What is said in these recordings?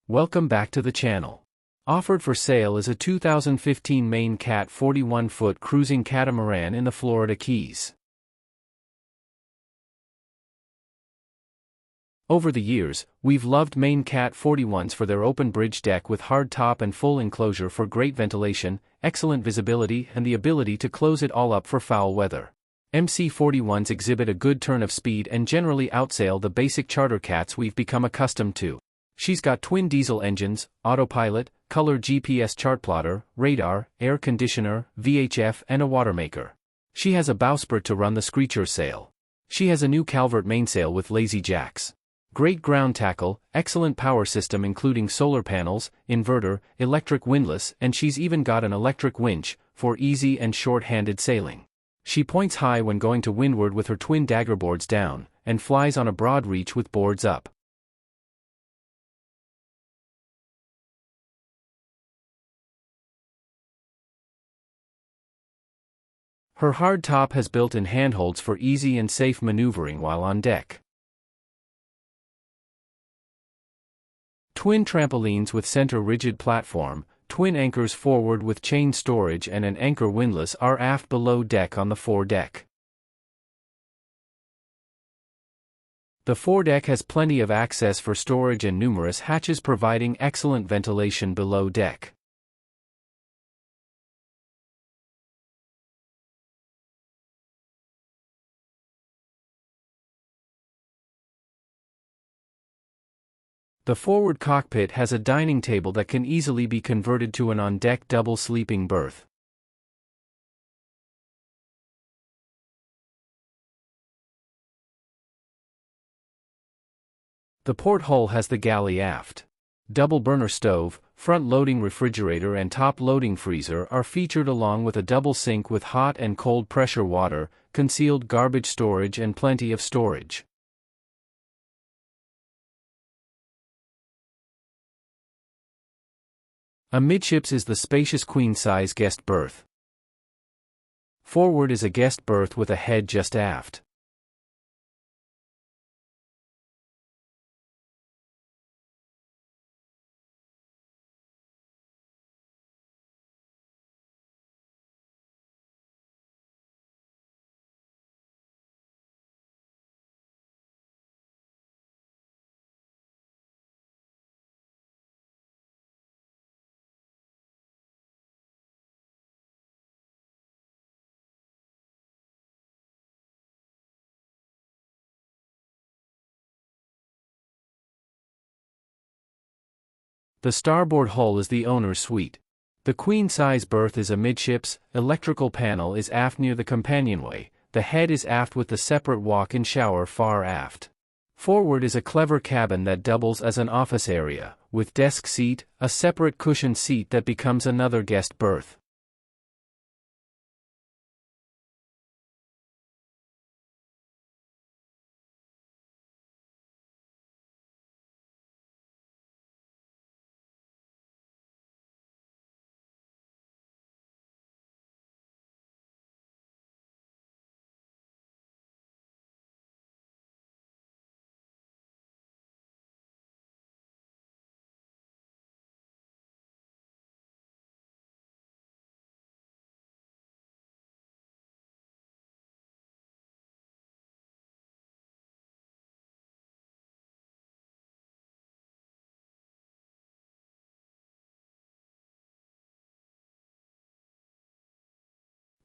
Welcome back to the channel. Offered for sale is a 2015 Maine Cat 41-foot cruising catamaran in the Florida Keys. Over the years, we've loved Maine Cat 41s for their open bridge deck with hard top and full enclosure for great ventilation, excellent visibility, and the ability to close it all up for foul weather. MC41s exhibit a good turn of speed and generally outsail the basic charter cats we've become accustomed to. She's got twin diesel engines, autopilot, color GPS chart plotter, radar, air conditioner, VHF, and a water maker. She has a bowsprit to run the screecher sail. She has a new Calvert mainsail with lazy jacks. Great ground tackle, excellent power system including solar panels, inverter, electric windlass, and she's even got an electric winch for easy and short-handed sailing. She points high when going to windward with her twin dagger boards down, and flies on a broad reach with boards up. Her hard top has built-in handholds for easy and safe maneuvering while on deck. Twin trampolines with center rigid platform, twin anchors forward with chain storage and an anchor windlass are aft below deck on the foredeck. The foredeck has plenty of access for storage and numerous hatches providing excellent ventilation below deck. The forward cockpit has a dining table that can easily be converted to an on-deck double sleeping berth. The port hull has the galley aft. Double burner stove, front loading refrigerator and top loading freezer are featured along with a double sink with hot and cold pressure water, concealed garbage storage and plenty of storage. Amidships is the spacious queen-size guest berth. Forward is a guest berth with a head just aft. The starboard hull is the owner's suite. The queen-size berth is amidships, electrical panel is aft near the companionway, the head is aft with the separate walk-in shower far aft. Forward is a clever cabin that doubles as an office area, with desk seat, a separate cushioned seat that becomes another guest berth.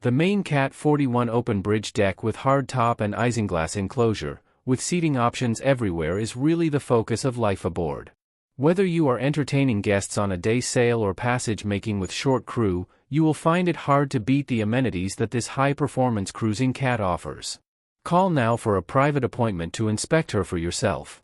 The Maine Cat 41 open bridge deck with hard top and isinglass enclosure, with seating options everywhere is really the focus of life aboard. Whether you are entertaining guests on a day sail or passage making with short crew, you will find it hard to beat the amenities that this high-performance cruising cat offers. Call now for a private appointment to inspect her for yourself.